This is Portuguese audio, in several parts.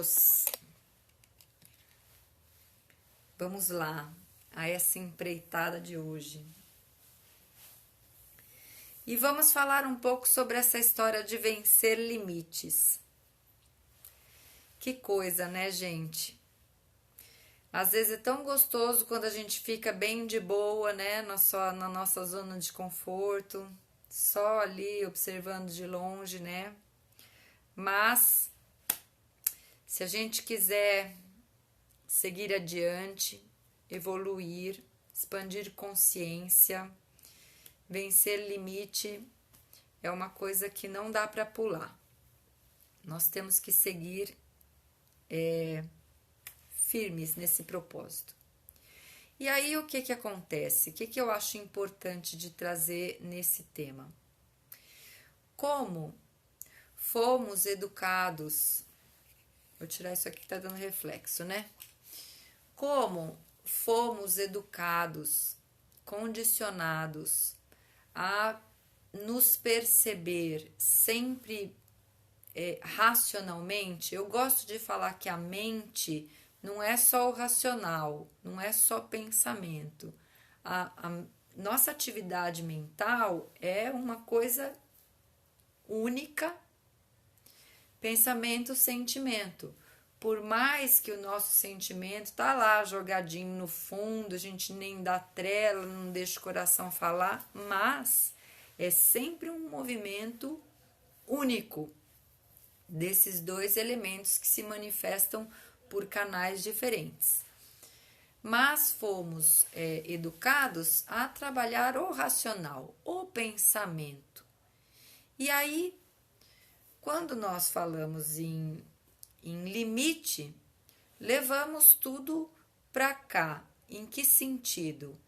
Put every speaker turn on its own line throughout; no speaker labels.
Deus. Vamos lá a essa empreitada de hoje. E vamos falar um pouco sobre essa história de vencer limites. Que coisa, né, gente? Às vezes é tão gostoso quando a gente fica bem de boa, né, na nossa zona de conforto, só ali observando de longe, né? Mas se a gente quiser seguir adiante, evoluir, expandir consciência, vencer limite é uma coisa que não dá para pular. Nós temos que seguir firmes nesse propósito. E aí o que acontece? O que eu acho importante de trazer nesse tema? Como fomos educados, vou tirar isso aqui que tá dando reflexo, né? Como fomos educados, condicionados a nos perceber sempre racionalmente. Eu gosto de falar que a mente não é só o racional, não é só pensamento. A nossa atividade mental é uma coisa única, pensamento, sentimento. Por mais que o nosso sentimento tá lá jogadinho no fundo, a gente nem dá trela, não deixa o coração falar, mas é sempre um movimento único desses dois elementos que se manifestam por canais diferentes. Mas fomos educados a trabalhar o racional, o pensamento. E aí, quando nós falamos em limite, levamos tudo para cá. Em que sentido?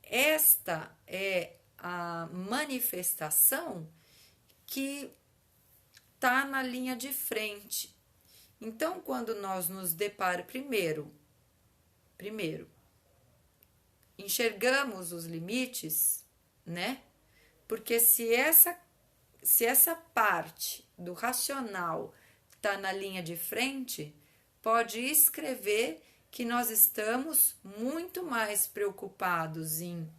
Esta é a manifestação que está na linha de frente. Então, quando nós nos deparamos, primeiro, enxergamos os limites, né? Porque se essa parte do racional está na linha de frente, pode escrever que nós estamos muito mais preocupados em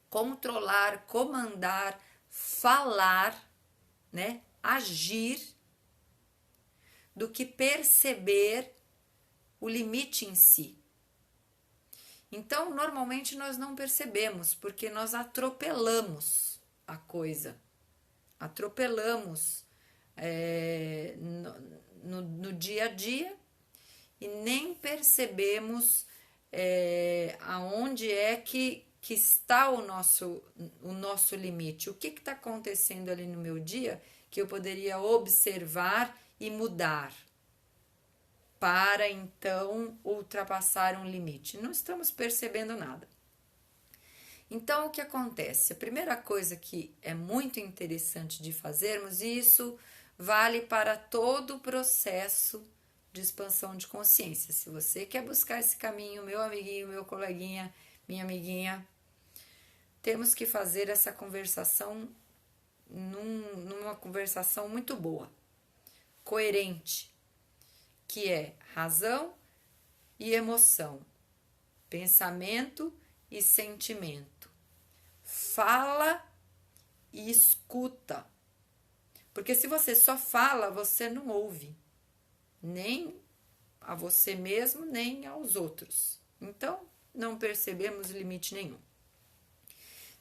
controlar, comandar, falar, né? Agir, do que perceber o limite em si. Então, normalmente nós não percebemos, porque nós atropelamos a coisa, atropelamos no dia a dia e nem percebemos aonde é que está o nosso limite. O que está acontecendo ali no meu dia que eu poderia observar e mudar para então ultrapassar um limite? Não estamos percebendo nada. Então, o que acontece? A primeira coisa que é muito interessante de fazermos, e isso vale para todo o processo de expansão de consciência. Se você quer buscar esse caminho, meu amiguinho, meu coleguinha, minha amiguinha, temos que fazer essa conversação numa conversação muito boa, coerente, que é razão e emoção, pensamento e sentimento, fala e escuta. Porque se você só fala, você não ouve, nem a você mesmo, nem aos outros. Então, não percebemos limite nenhum.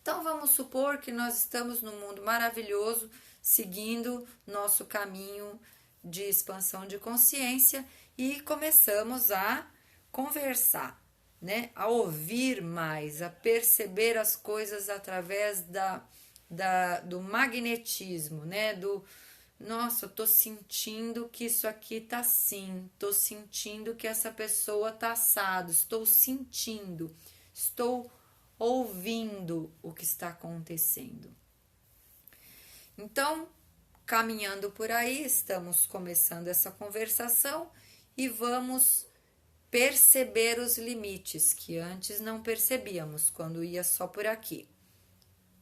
Então, vamos supor que nós estamos num mundo maravilhoso, seguindo nosso caminho de expansão de consciência e começamos a conversar, né? A ouvir mais, a perceber as coisas através do magnetismo, né? Nossa, eu tô sentindo que isso aqui tá assim, tô sentindo que essa pessoa tá assado, estou sentindo, estou ouvindo o que está acontecendo. Então, caminhando por aí, estamos começando essa conversação e vamos perceber os limites que antes não percebíamos quando ia só por aqui.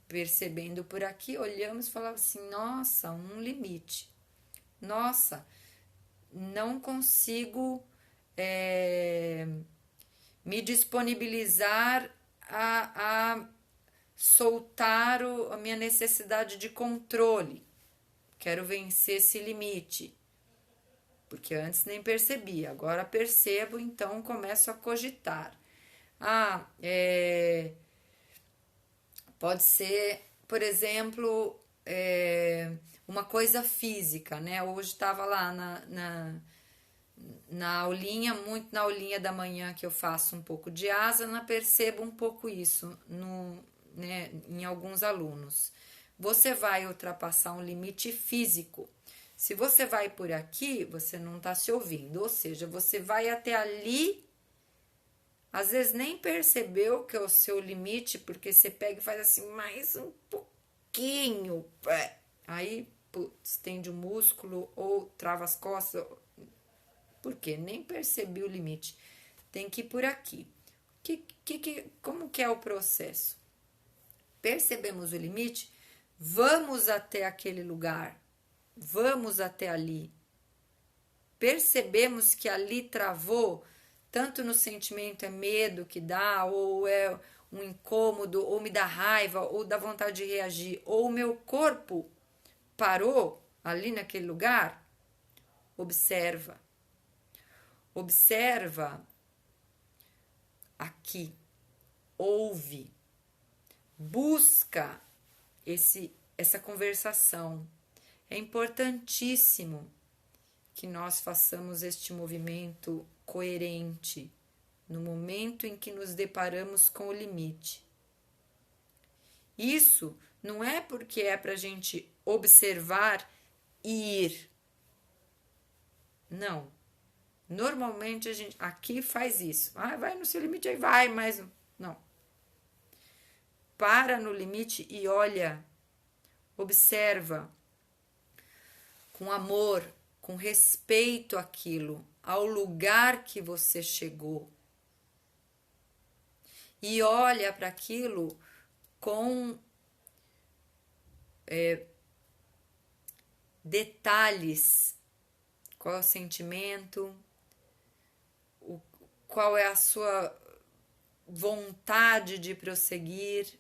Percebendo por aqui, olhamos e falávamos assim: nossa, um limite. Nossa, não consigo me disponibilizar a soltar a minha necessidade de controle. Quero vencer esse limite. Porque antes nem percebia, agora percebo, então começo a cogitar. Pode ser, por exemplo, uma coisa física, né? Hoje estava lá na aulinha, muito na aulinha da manhã que eu faço um pouco de asana, percebo um pouco isso né, em alguns alunos. Você vai ultrapassar um limite físico. Se você vai por aqui, você não está se ouvindo, ou seja, você vai até ali, às vezes nem percebeu que é o seu limite, porque você pega e faz assim, mais um pouquinho, aí estende o músculo ou trava as costas, porque nem percebi o limite. Tem que ir por aqui. Como que é o processo? Percebemos o limite, vamos até aquele lugar, vamos até ali. Percebemos que ali travou, tanto no sentimento é medo que dá, ou é um incômodo, ou me dá raiva, ou dá vontade de reagir, ou o meu corpo parou ali naquele lugar. Observa. Observa aqui. Ouve. Busca essa conversação. É importantíssimo que nós façamos este movimento coerente no momento em que nos deparamos com o limite. Isso não é porque é para a gente observar e ir. Não. Normalmente a gente aqui faz isso. Vai no seu limite, aí vai, mas não. Para no limite e olha, observa com amor, com respeito àquilo, ao lugar que você chegou. E olha para aquilo com detalhes. Qual é o sentimento? Qual é a sua vontade de prosseguir?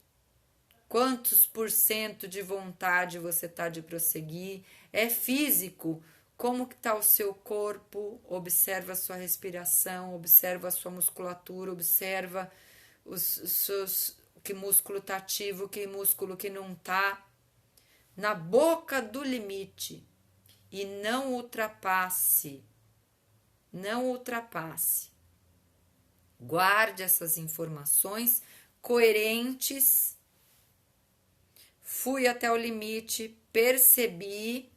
Quantos por cento de vontade você está de prosseguir? É físico? Como que está o seu corpo? Observa a sua respiração, observa a sua musculatura, observa que músculo está ativo, que músculo que não está. Na boca do limite. E não ultrapasse. Não ultrapasse. Guarde essas informações coerentes. Fui até o limite, percebi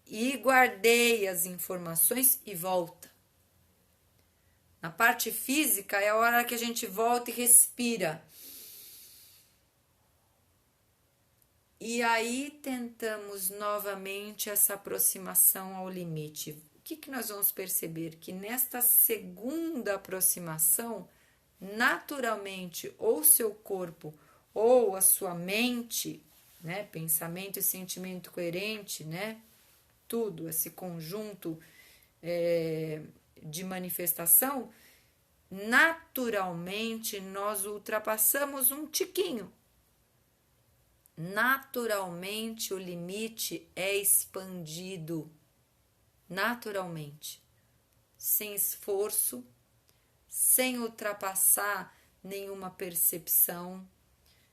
e guardei as informações e volta. Na parte física é a hora que a gente volta e respira. E aí tentamos novamente essa aproximação ao limite. O que nós vamos perceber? Que nesta segunda aproximação, naturalmente, ou seu corpo ou a sua mente, né, pensamento e sentimento coerente, né, tudo, esse conjunto de manifestação, naturalmente nós ultrapassamos um tiquinho. Naturalmente o limite é expandido, naturalmente, sem esforço, sem ultrapassar nenhuma percepção,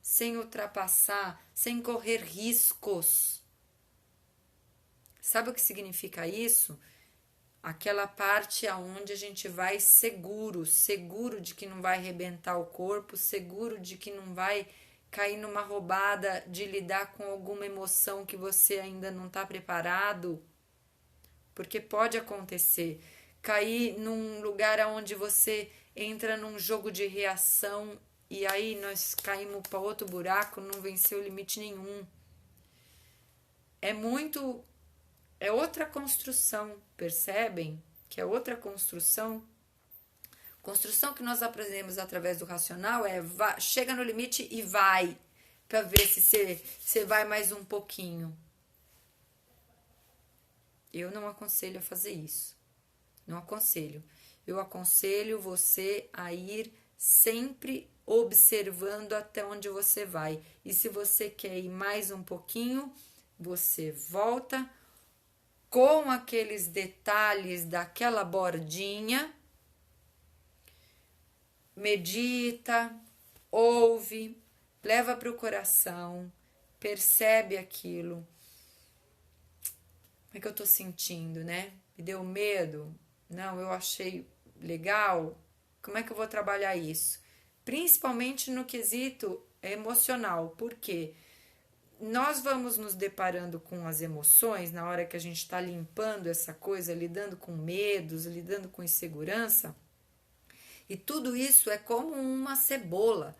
sem ultrapassar, sem correr riscos. Sabe o que significa isso? Aquela parte aonde a gente vai seguro de que não vai arrebentar o corpo, seguro de que não vai cair numa roubada de lidar com alguma emoção que você ainda não está preparado, porque pode acontecer. Cair num lugar onde você entra num jogo de reação e aí nós caímos para outro buraco, não venceu limite nenhum. É outra construção, percebem? Que é outra construção. Construção que nós aprendemos através do racional chega no limite e vai, para ver se você vai mais um pouquinho. Eu não aconselho a fazer isso. Não aconselho. Eu aconselho você a ir sempre observando até onde você vai. E se você quer ir mais um pouquinho, você volta com aqueles detalhes daquela bordinha, medita, ouve, leva para o coração, percebe aquilo. Como é que eu tô sentindo, né? Me deu medo? Não, eu achei legal. Como é que eu vou trabalhar isso? Principalmente no quesito emocional, porque nós vamos nos deparando com as emoções na hora que a gente está limpando essa coisa, lidando com medos, lidando com insegurança, e tudo isso é como uma cebola.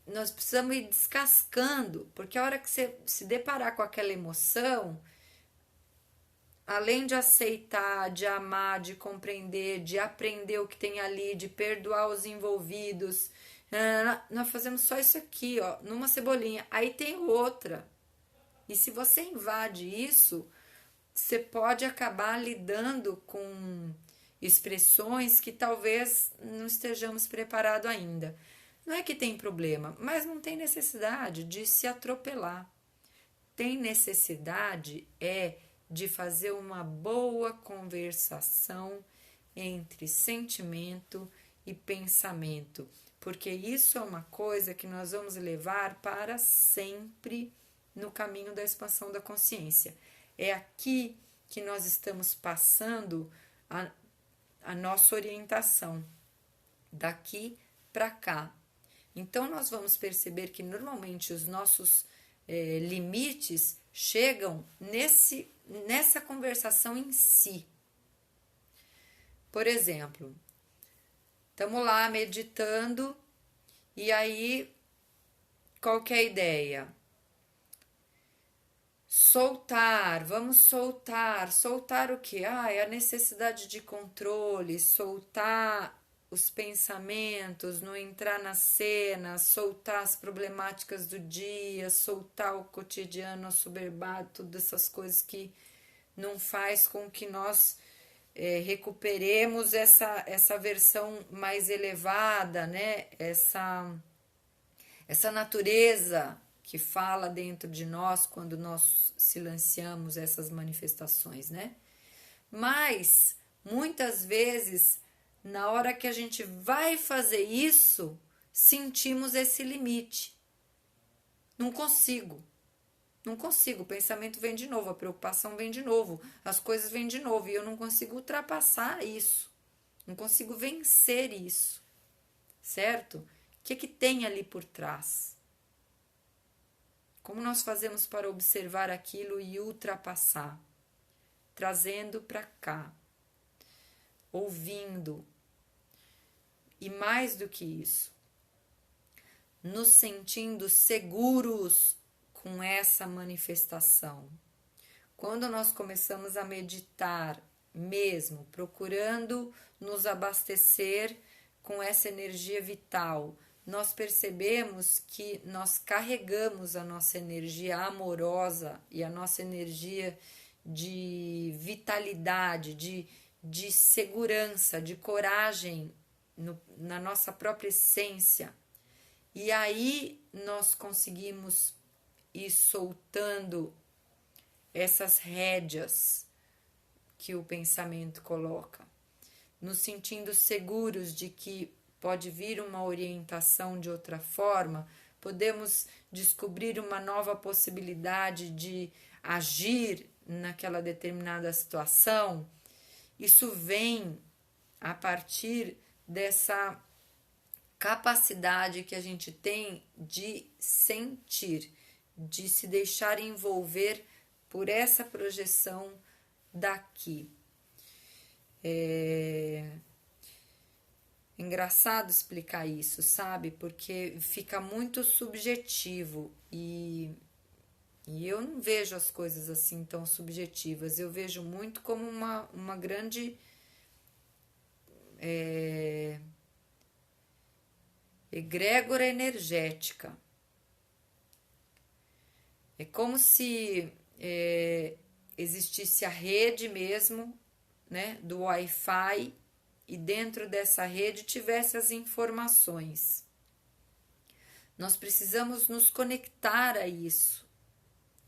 Nós precisamos ir descascando, porque a hora que você se deparar com aquela emoção, além de aceitar, de amar, de compreender, de aprender o que tem ali, de perdoar os envolvidos, nós fazemos só isso aqui, ó, numa cebolinha. Aí tem outra. E se você invade isso, você pode acabar lidando com expressões que talvez não estejamos preparados ainda. Não é que tem problema, mas não tem necessidade de se atropelar. Tem necessidade de fazer uma boa conversação entre sentimento e pensamento, porque isso é uma coisa que nós vamos levar para sempre no caminho da expansão da consciência. É aqui que nós estamos passando a nossa orientação, daqui para cá. Então, nós vamos perceber que normalmente os nossos limites chegam nessa conversação em si. Por exemplo, estamos lá meditando e aí qual que é a ideia? Soltar, vamos soltar. Soltar o quê? É a necessidade de controle, soltar os pensamentos, não entrar na cena, soltar as problemáticas do dia, soltar o cotidiano assoberbado, todas essas coisas que não faz com que nós recuperemos essa versão mais elevada, né? Essa natureza que fala dentro de nós quando nós silenciamos essas manifestações, né? Mas muitas vezes, na hora que a gente vai fazer isso, sentimos esse limite. Não consigo. O pensamento vem de novo, a preocupação vem de novo, as coisas vêm de novo e eu não consigo ultrapassar isso. Não consigo vencer isso. Certo? O que tem ali por trás? Como nós fazemos para observar aquilo e ultrapassar? Trazendo para cá, ouvindo. E mais do que isso, nos sentindo seguros com essa manifestação. Quando nós começamos a meditar mesmo, procurando nos abastecer com essa energia vital, nós percebemos que nós carregamos a nossa energia amorosa e a nossa energia de vitalidade, de segurança, de coragem na nossa própria essência. E aí nós conseguimos ir soltando essas rédeas que o pensamento coloca, nos sentindo seguros de que pode vir uma orientação de outra forma, podemos descobrir uma nova possibilidade de agir naquela determinada situação. Isso vem a partir dessa capacidade que a gente tem de sentir, de se deixar envolver por essa projeção daqui. É engraçado explicar isso, sabe? Porque fica muito subjetivo e eu não vejo as coisas assim tão subjetivas. Eu vejo muito como uma grande egrégora energética. É como se existisse a rede mesmo né, do Wi-Fi e dentro dessa rede tivesse as informações. Nós precisamos nos conectar a isso,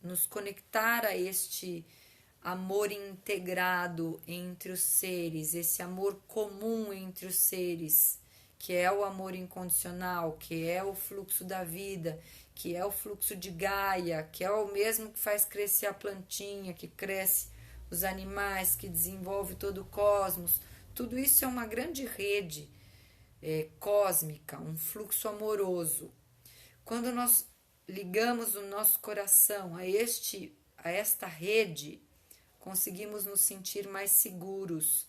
nos conectar a este amor integrado entre os seres, esse amor comum entre os seres, que é o amor incondicional, que é o fluxo da vida, que é o fluxo de Gaia, que é o mesmo que faz crescer a plantinha, que cresce os animais, que desenvolve todo o cosmos. Tudo isso é uma grande rede cósmica, um fluxo amoroso. Quando nós ligamos o nosso coração a esta rede, conseguimos nos sentir mais seguros,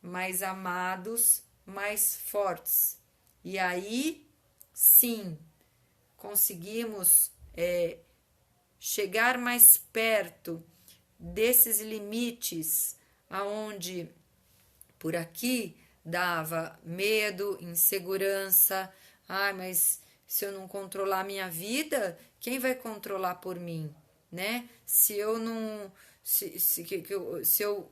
mais amados, mais fortes. E aí, sim, conseguimos chegar mais perto desses limites aonde por aqui dava medo, insegurança. Ai, mas se eu não controlar a minha vida, quem vai controlar por mim, né? Se eu não, se eu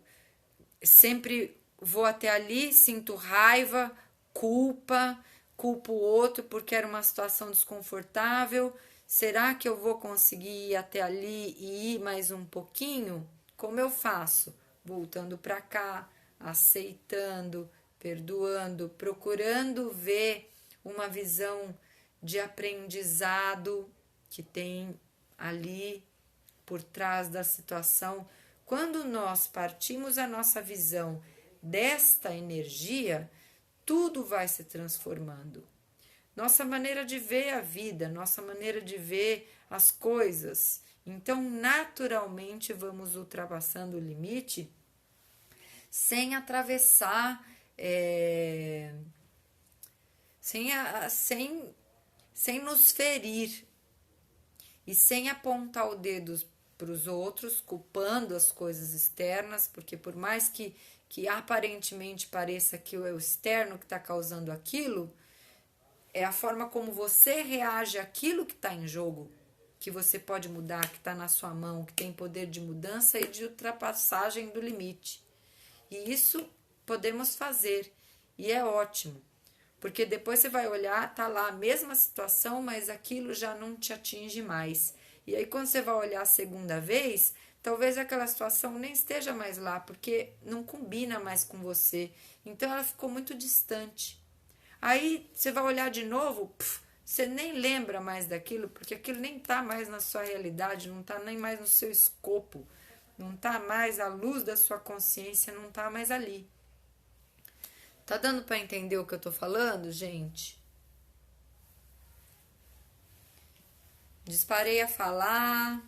sempre vou até ali, sinto raiva, culpo o outro porque era uma situação desconfortável. Será que eu vou conseguir ir até ali e ir mais um pouquinho? Como eu faço? Voltando para cá, aceitando, perdoando, procurando ver uma visão de aprendizado que tem ali por trás da situação. Quando nós partimos a nossa visão desta energia, tudo vai se transformando. Nossa maneira de ver a vida, nossa maneira de ver as coisas. Então, naturalmente, vamos ultrapassando o limite sem atravessar, sem nos ferir e sem apontar o dedo para os outros, culpando as coisas externas, porque por mais que aparentemente pareça que é o externo que está causando aquilo, é a forma como você reage àquilo que está em jogo, que você pode mudar, que está na sua mão, que tem poder de mudança e de ultrapassagem do limite. E isso podemos fazer, e é ótimo, porque depois você vai olhar, tá lá a mesma situação, mas aquilo já não te atinge mais. E aí quando você vai olhar a segunda vez, talvez aquela situação nem esteja mais lá, porque não combina mais com você. Então ela ficou muito distante. Aí você vai olhar de novo, você nem lembra mais daquilo, porque aquilo nem está mais na sua realidade, não está nem mais no seu escopo, não está mais a luz da sua consciência, não está mais ali. Tá dando para entender o que eu tô falando, gente? Disparei a falar.